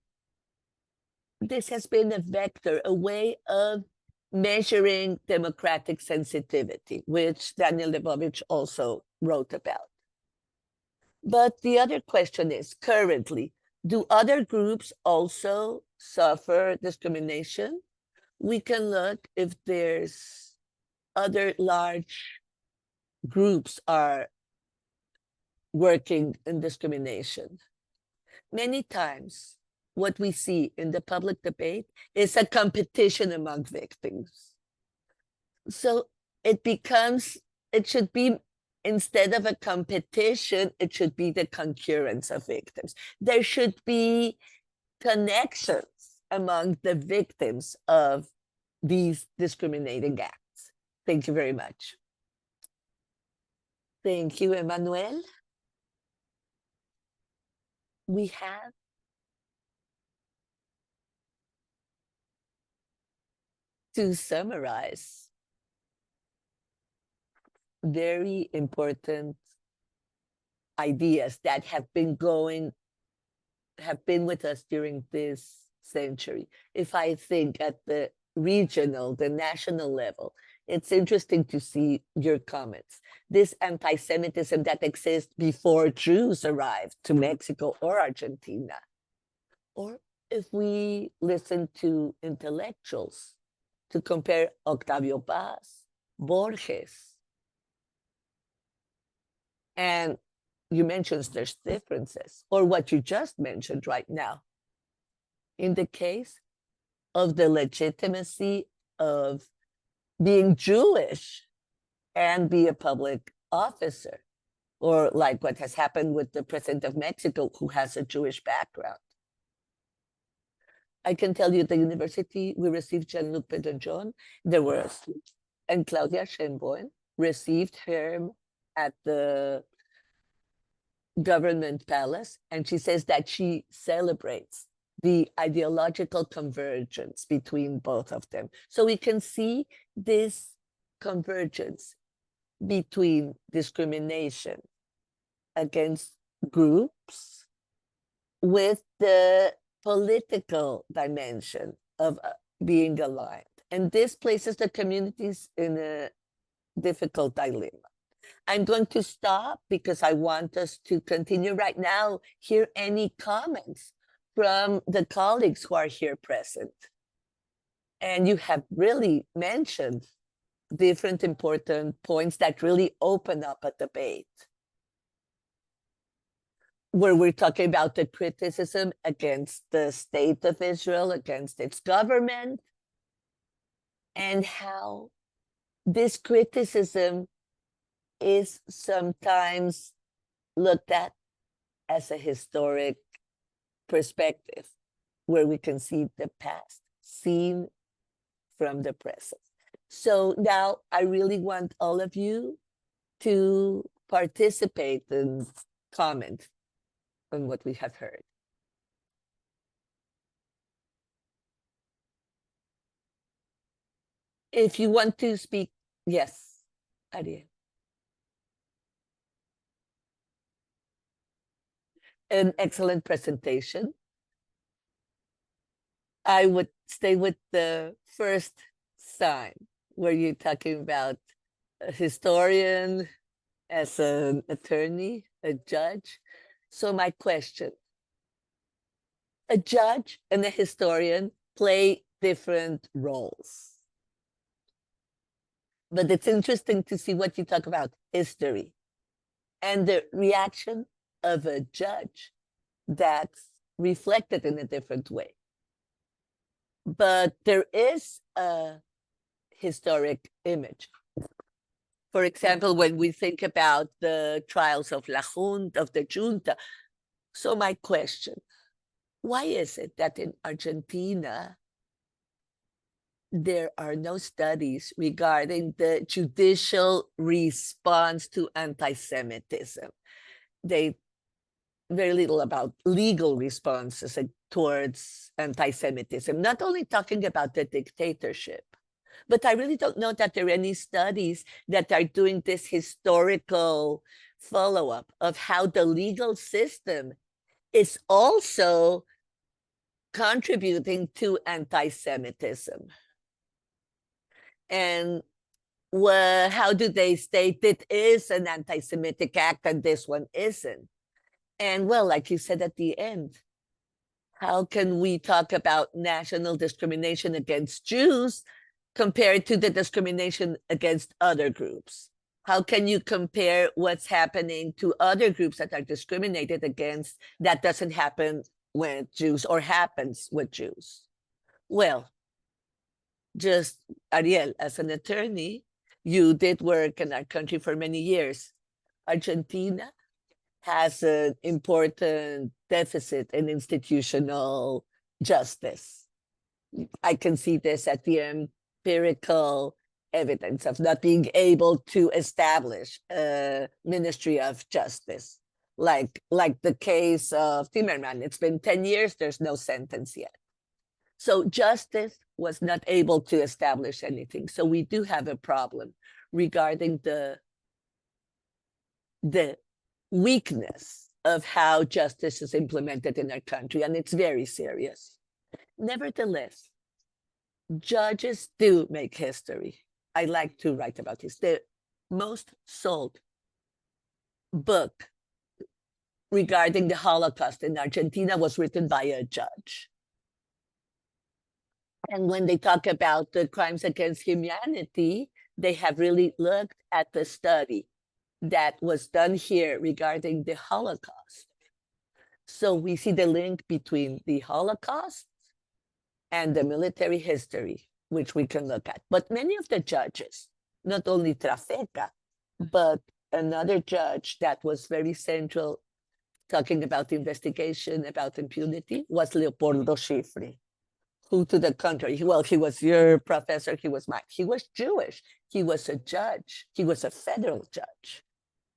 this has been a vector, a way of measuring democratic sensitivity, which Daniel Lebovich also wrote about. But the other question is, currently, do other groups also suffer discrimination? We can look if there's other large groups are working in discrimination. Many times, what we see in the public debate is a competition among victims. So it should be, instead of a competition, it should be the concurrence of victims. There should be connections among the victims of these discriminating acts. Thank you very much. Thank you, Emmanuel. We have to summarize very important ideas that have been with us during this century. If I think at the regional, the national level, it's interesting to see your comments. This anti-Semitism that exists before Jews arrived to Mexico or Argentina. Or if we listen to intellectuals, to compare Octavio Paz, Borges, and you mentioned there's differences, or what you just mentioned right now. In the case of the legitimacy of being Jewish and be a public officer, or like what has happened with the president of Mexico, who has a Jewish background. I can tell you the university, we received Jean-Luc Mélenchon. There was, and Claudia Sheinbaum received her at the government palace, and she says that she celebrates the ideological convergence between both of them. So we can see this convergence between discrimination against groups with the political dimension of being aligned. And this places the communities in a difficult dilemma. I'm going to stop because I want us to continue right now, hear any comments from the colleagues who are here present. And you have really mentioned different important points that really open up a debate, where we're talking about the criticism against the state of Israel, against its government, and how this criticism is sometimes looked at as a historic perspective, where we can see the past seen from the present. So now I really want all of you to participate and comment on what we have heard. If you want to speak, yes, Ariel. An excellent presentation. I would stay with the first sign where you're talking about a historian as an attorney, a judge. So my question, a judge and a historian play different roles. But it's interesting to see what you talk about, history, and the reaction of a judge that's reflected in a different way. But there is a historic image. For example, when we think about the trials of the junta. So my question, why is it that in Argentina, there are no studies regarding the judicial response to anti-Semitism? They very little about legal responses towards anti-Semitism, not only talking about the dictatorship, but I really don't know that there are any studies that are doing this historical follow-up of how the legal system is also contributing to anti-Semitism. And how do they state it is an anti-Semitic act and this one isn't? And well, like you said at the end, how can we talk about national discrimination against Jews compared to the discrimination against other groups? How can you compare what's happening to other groups that are discriminated against that doesn't happen with Jews or happens with Jews? Well, just Ariel, as an attorney, you did work in our country for many years. Argentina has an important deficit in institutional justice. I can see this at the empirical evidence of not being able to establish a Ministry of Justice, like the case of Timmerman. It's been 10 years, there's no sentence yet. So justice was not able to establish anything. So we do have a problem regarding the weakness of how justice is implemented in our country, and it's very serious. Nevertheless, judges do make history. I like to write about this. The most sold book regarding the Holocaust in Argentina was written by a judge. And when they talk about the crimes against humanity, they have really looked at the study that was done here regarding the Holocaust. So we see the link between the Holocaust and the military history, which we can look at. But many of the judges, not only Trafeca, but another judge that was very central talking about the investigation about impunity was Leopoldo Schifri. Who to the contrary? Well, he was your professor, he was mine. He was Jewish. He was a judge. He was a federal judge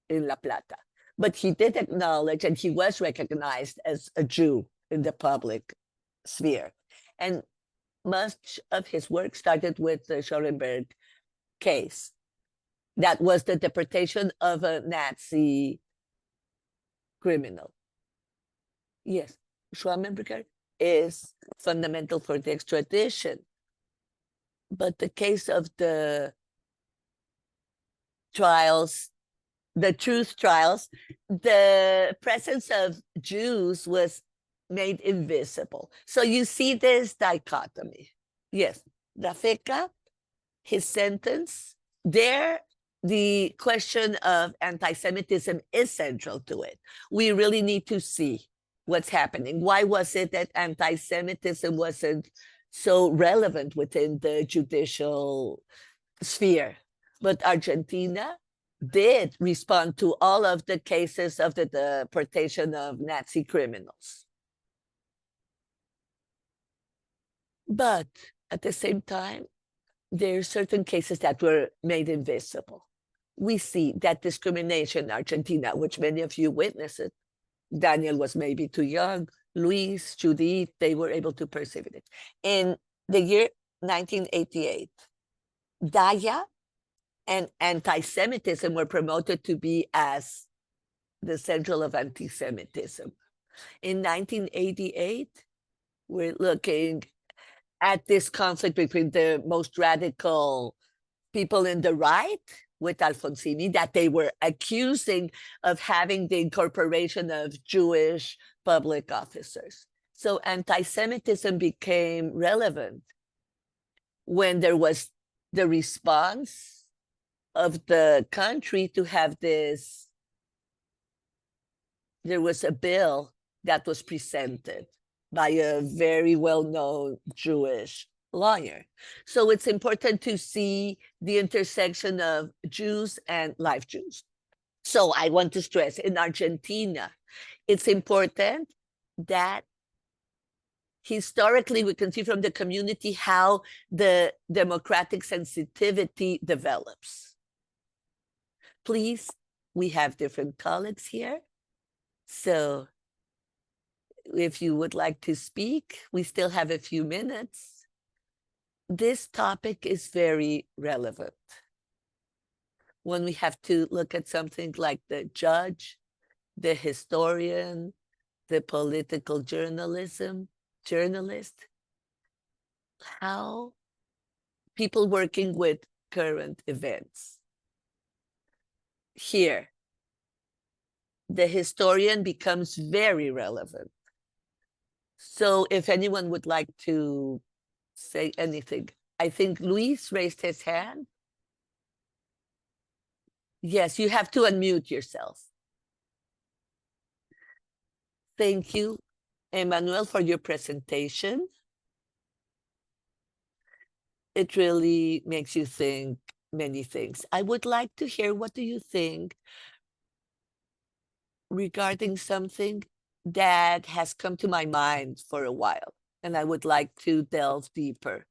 in La Plata. But he did acknowledge, and he was recognized as a Jew in the public sphere. And much of his work started with the Schoenberg case. That was the deportation of a Nazi criminal. Yes, Schwammenberger is fundamental for the extradition. But the case of the trials, the truth trials, the presence of Jews was made invisible. So you see this dichotomy. Yes, Rafeka, his sentence, there the question of anti-Semitism is central to it. We really need to see what's happening. Why was it that anti-Semitism wasn't so relevant within the judicial sphere? But Argentina did respond to all of the cases of the deportation of Nazi criminals. But at the same time, there are certain cases that were made invisible. We see that discrimination in Argentina, which many of you witnessed it. Daniel was maybe too young. Luis, Judith, they were able to perceive it. In the year 1988, Daya and anti-Semitism were promoted to be as the central of anti-Semitism. In 1988, we're looking at this conflict between the most radical people in the right with Alfonsini, that they were accusing of having the incorporation of Jewish public officers. So anti-Semitism became relevant when there was the response of the country to have this. There was a bill that was presented by a very well-known Jewish lawyer. So it's important to see the intersection of Jews and live Jews. So I want to stress, in Argentina, it's important that historically we can see from the community how the democratic sensitivity develops. Please, we have different colleagues here. So if you would like to speak, we still have a few minutes. This topic is very relevant when we have to look at something like the judge, the historian, the political journalist, how people working with current events. Here, the historian becomes very relevant. So if anyone would like to say anything, I think Luis raised his hand. Yes, you have to unmute yourself. Thank you, Emmanuel, for your presentation. It really makes you think many things. I would like to hear, what do you think regarding something that has come to my mind for a while, and I would like to delve deeper.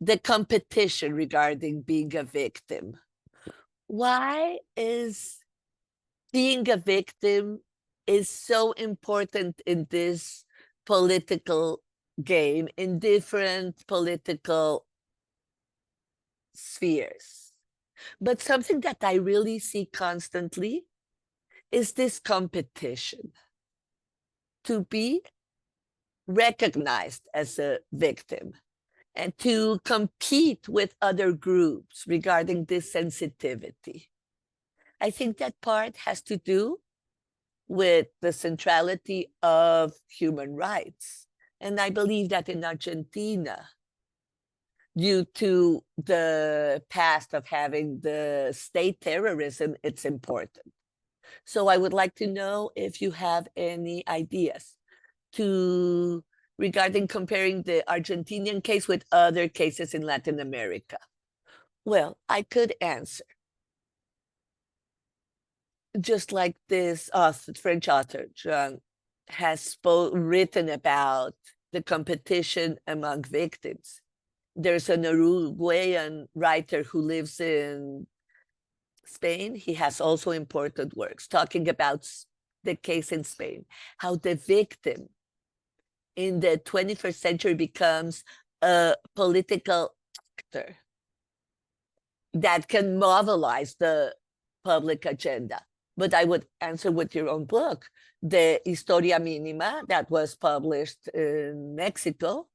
The competition regarding being a victim. Why is being a victim is so important in this political game, in different political spheres? But something that I really see constantly is this competition to be recognized as a victim and to compete with other groups regarding this sensitivity. I think that part has to do with the centrality of human rights. And I believe that in Argentina, due to the past of having the state terrorism, it's important. So I would like to know if you have any ideas regarding comparing the Argentinian case with other cases in Latin America. Well, I could answer. Just like this French author, Jean, has written about the competition among victims. There's an Uruguayan writer who lives in Spain. He has also important works talking about the case in Spain, how the victim in the 21st century becomes a political actor that can mobilize the public agenda. But I would answer with your own book, the Historia Mínima that was published in Mexico.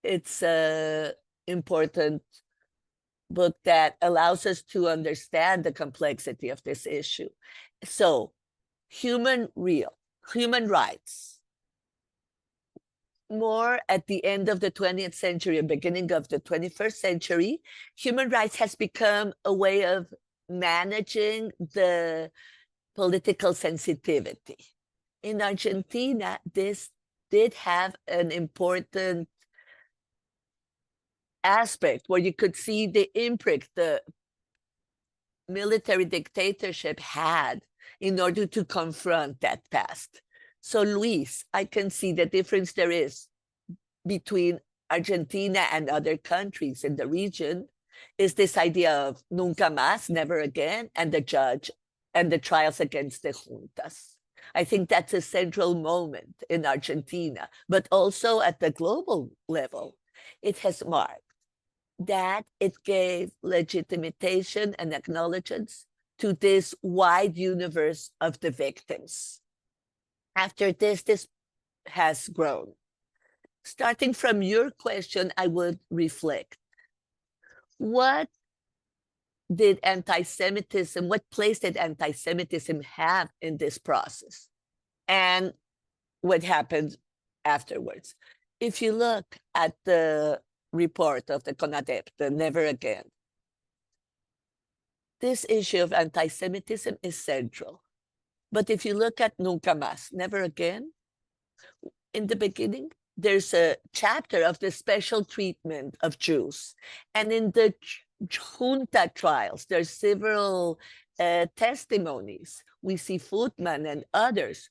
It's an important book that allows us to understand the complexity of this issue. So, human rights, more at the end of the 20th century and beginning of the 21st century, human rights has become a way of managing the political sensitivity. In Argentina, this did have an important aspect where you could see the imprint the military dictatorship had in order to confront that past. So, Luis, I can see the difference there is between Argentina and other countries in the region is this idea of nunca más, never again, and the judge and the trials against the juntas. I think that's a central moment in Argentina, but also at the global level, it has marked that it gave legitimation and acknowledgments to this wide universe of the victims. After this has grown. Starting from your question, I would reflect. What place did anti-Semitism have in this process? And what happened afterwards? If you look at the report of the CONADEP, the Never Again, this issue of anti-Semitism is central. But if you look at Nunca Más, Never Again, in the beginning, there's a chapter of the special treatment of Jews. And in the junta trials, there's several testimonies. We see Footman and others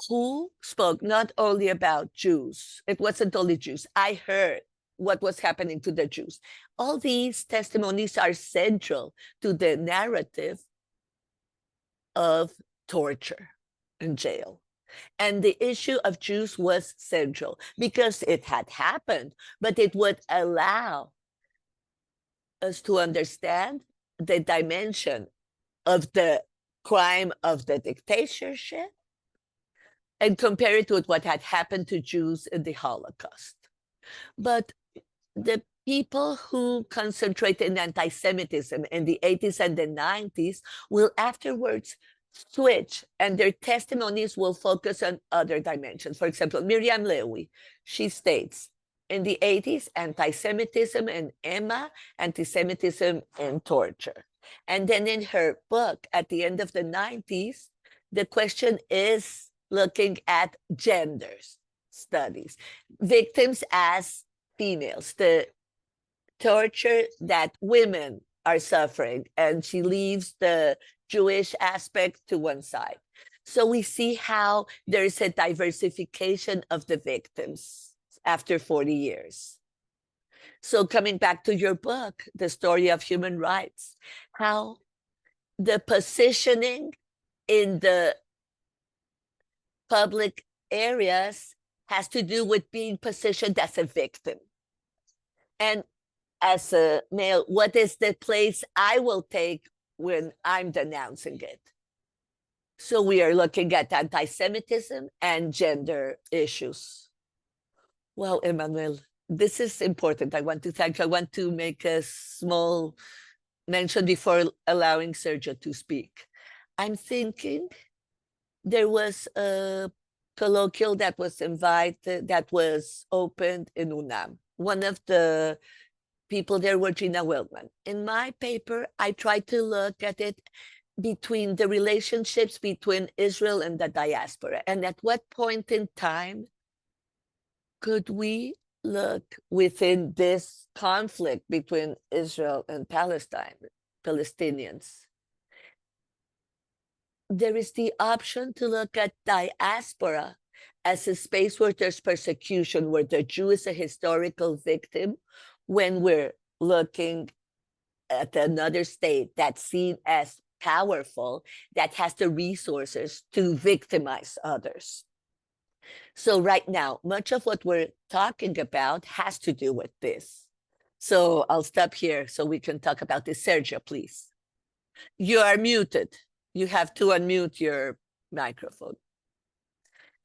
who spoke not only about Jews. It wasn't only Jews. I heard what was happening to the Jews. All these testimonies are central to the narrative of torture in jail. And the issue of Jews was central because it had happened, but it would allow us to understand the dimension of the crime of the dictatorship and compare it with what had happened to Jews in the Holocaust. But the people who concentrate in anti-Semitism in the 80s and the 90s will afterwards switch, and their testimonies will focus on other dimensions. For example, Miriam Lewy, she states, in the 80s, anti-Semitism and Emma, anti-Semitism and torture. And then in her book, at the end of the 90s, the question is looking at gender studies, victims as females, the torture that women are suffering, and she leaves the Jewish aspect to one side. So we see how there's a diversification of the victims after 40 years. So coming back to your book, The Story of Human Rights, how the positioning in the public areas has to do with being positioned as a victim. And as a male, what is the place I will take when I'm denouncing it? So we are looking at anti-Semitism and gender issues. Well, Emmanuel, this is important. I want to thank you. I want to make a small mention before allowing Sergio to speak. I'm thinking there was a colloquial that was invited, that was opened in UNAM. One of the people there were Gina Wildman. In my paper, I tried to look at it between the relationships between Israel and the diaspora. And at what point in time could we look within this conflict between Israel and Palestinians? There is the option to look at diaspora as a space where there's persecution, where the Jew is a historical victim, when we're looking at another state that's seen as powerful, that has the resources to victimize others. So right now, much of what we're talking about has to do with this. So I'll stop here so we can talk about this. Sergio, please. You are muted. You have to unmute your microphone.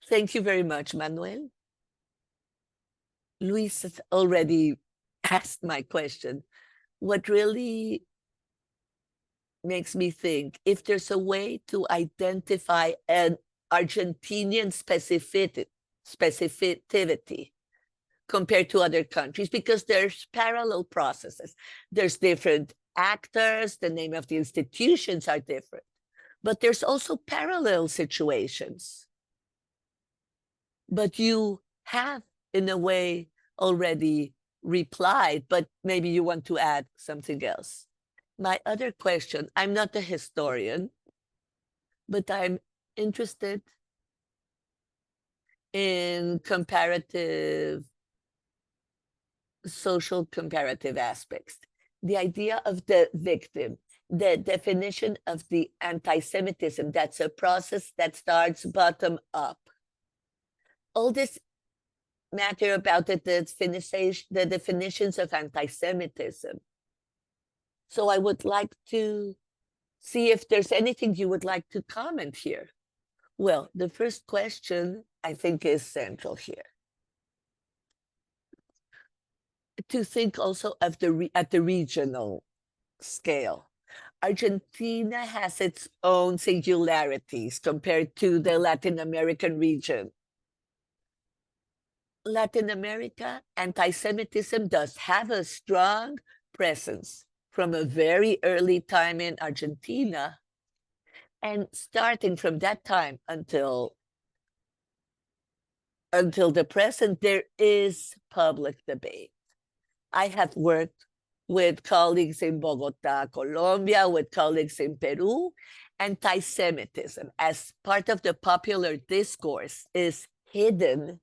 Thank you very much, Manuel. Luis has already asked my question. What really makes me think, if there's a way to identify an Argentinian specificity compared to other countries, because there's parallel processes. There's different actors, the name of the institutions are different, but there's also parallel situations. But you have, in a way, already replied, but maybe you want to add something else. My other question, I'm not a historian, but I'm interested in social comparative aspects. The idea of the victim, the definition of the anti-Semitism, that's a process that starts bottom up. All this matter about the definitions of anti-Semitism. So I would like to see if there's anything you would like to comment here. Well, the first question I think is central here. To think also of at the regional scale. Argentina has its own singularities compared to the Latin American region. Latin America, anti-Semitism does have a strong presence from a very early time in Argentina. And starting from that time until the present, there is public debate. I have worked with colleagues in Bogota, Colombia, with colleagues in Peru. Anti-Semitism as part of the popular discourse is hidden,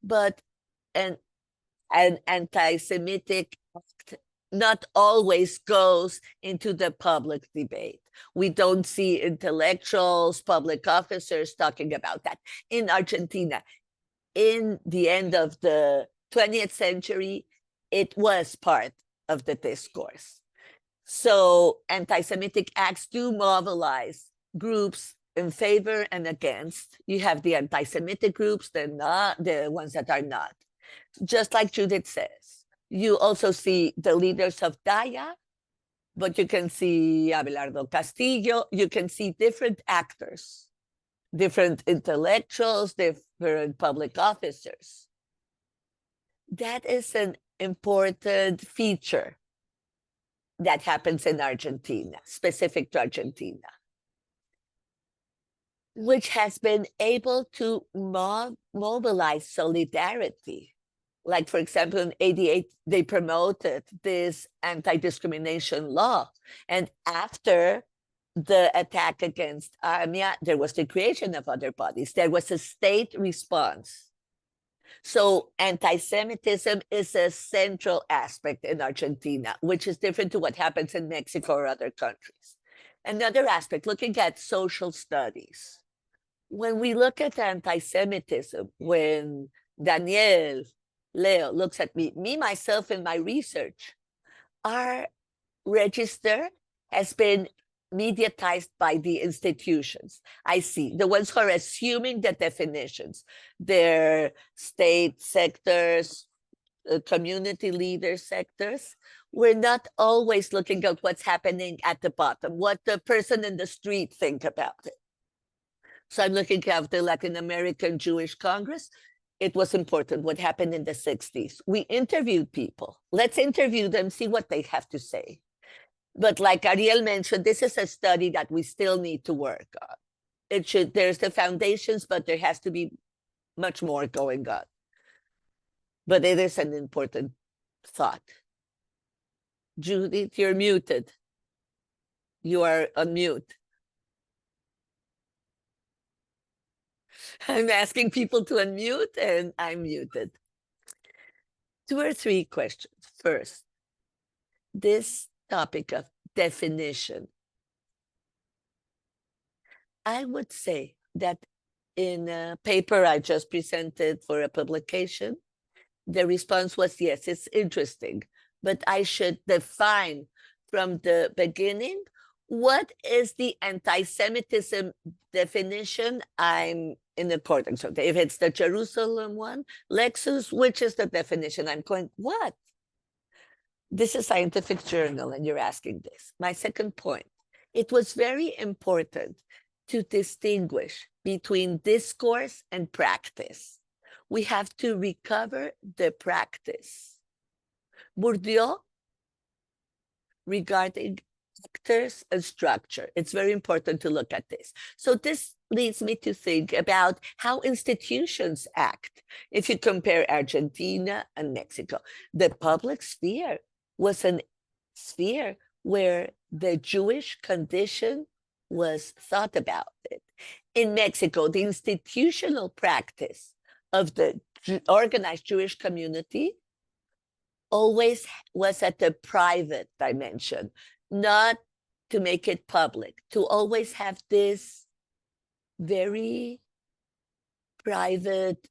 but an anti-Semitic act not always goes into the public debate. We don't see intellectuals, public officers talking about that. In Argentina, in the end of the 20th century, it was part of the discourse. So anti-Semitic acts do mobilize groups in favor and against. You have the anti-Semitic groups, the ones that are not. Just like Judith says, you also see the leaders of Daya, but you can see Abelardo Castillo, you can see different actors, different intellectuals, different public officers. That is an important feature that happens in Argentina, specific to Argentina, which has been able to mobilize solidarity. Like, for example, in 88, they promoted this anti-discrimination law. And after the attack against Armia, there was the creation of other bodies. There was a state response. So anti-Semitism is a central aspect in Argentina, which is different to what happens in Mexico or other countries. Another aspect, looking at social studies. When we look at anti-Semitism, when Daniel, Leo looks at me, myself, in my research, our register has been mediatized by the institutions. I see the ones who are assuming the definitions, their state sectors, community leader sectors. We're not always looking at what's happening at the bottom, what the person in the street think about it. So I'm looking at the Latin American Jewish Congress. It was important what happened in the 60s. We interviewed people. Let's interview them, see what they have to say. But like Ariel mentioned, this is a study that we still need to work on. There's the foundations, but there has to be much more going on. But it is an important thought. Judith, you're muted. You are on mute. I'm asking people to unmute and I'm muted. 2 or 3 questions. First, this topic of definition. I would say that in a paper I just presented for a publication, the response was, yes, it's interesting, but I should define from the beginning what is the anti-Semitism definition I'm in accordance with. If it's the Jerusalem one, Lexus, which is the definition? I'm going, what? This is a scientific journal, and you're asking this. My second point, it was very important to distinguish between discourse and practice. We have to recover the practice. Bourdieu, regarding actors and structure. It's very important to look at this. So this leads me to think about how institutions act. If you compare Argentina and Mexico, the public sphere was an sphere where the Jewish condition was thought about it. In Mexico, the institutional practice of the organized Jewish community always was at the private dimension, not to make it public, to always have this very private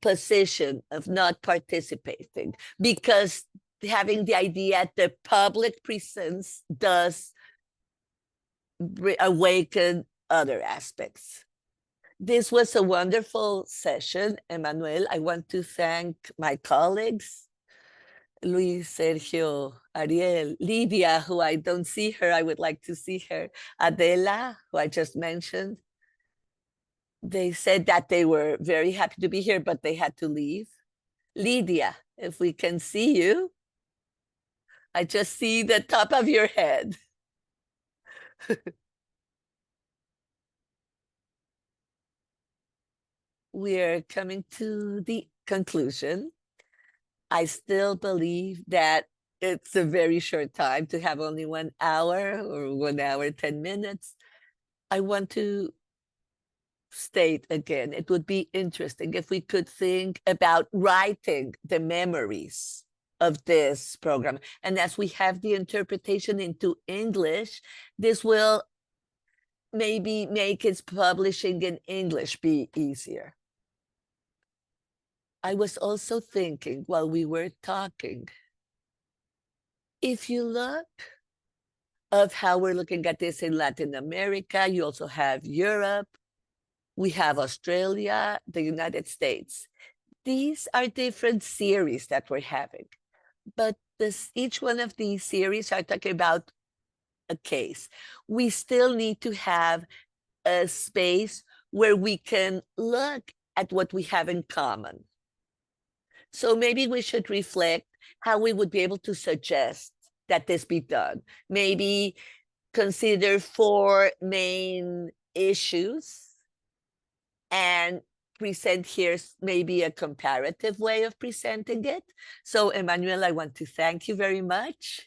position of not participating, because having the idea the public presence does awaken other aspects. This was a wonderful session, Emmanuel. I want to thank my colleagues, Luis, Sergio, Ariel, Lydia, who I don't see her, I would like to see her, Adela, who I just mentioned. They said that they were very happy to be here, but they had to leave. Lydia, if we can see you. I just see the top of your head. We're coming to the conclusion. I still believe that it's a very short time to have only 1 hour or 1 hour, 10 minutes. I want to state again, it would be interesting if we could think about writing the memories of this program. And as we have the interpretation into English, this will maybe make its publishing in English be easier. I was also thinking while we were talking, if you look of how we're looking at this in Latin America, you also have Europe, we have Australia, the United States. These are different series that we're having, but each one of these series are talking about a case. We still need to have a space where we can look at what we have in common. So maybe we should reflect how we would be able to suggest that this be done. Maybe consider 4 main issues and present here maybe a comparative way of presenting it. So Emmanuel, I want to thank you very much.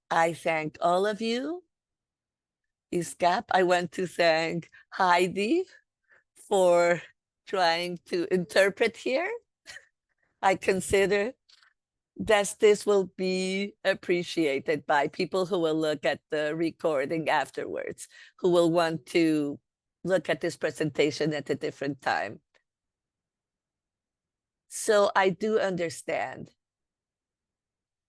I thank all of you. ISGAP, I want to thank Heidi for trying to interpret here. I consider that this will be appreciated by people who will look at the recording afterwards, who will want to look at this presentation at a different time. So I do understand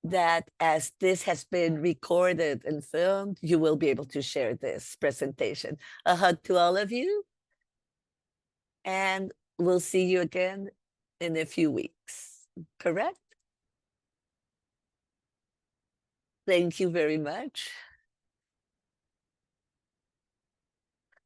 that as this has been recorded and filmed, you will be able to share this presentation. A hug to all of you, and we'll see you again in a few weeks, correct? Thank you very much.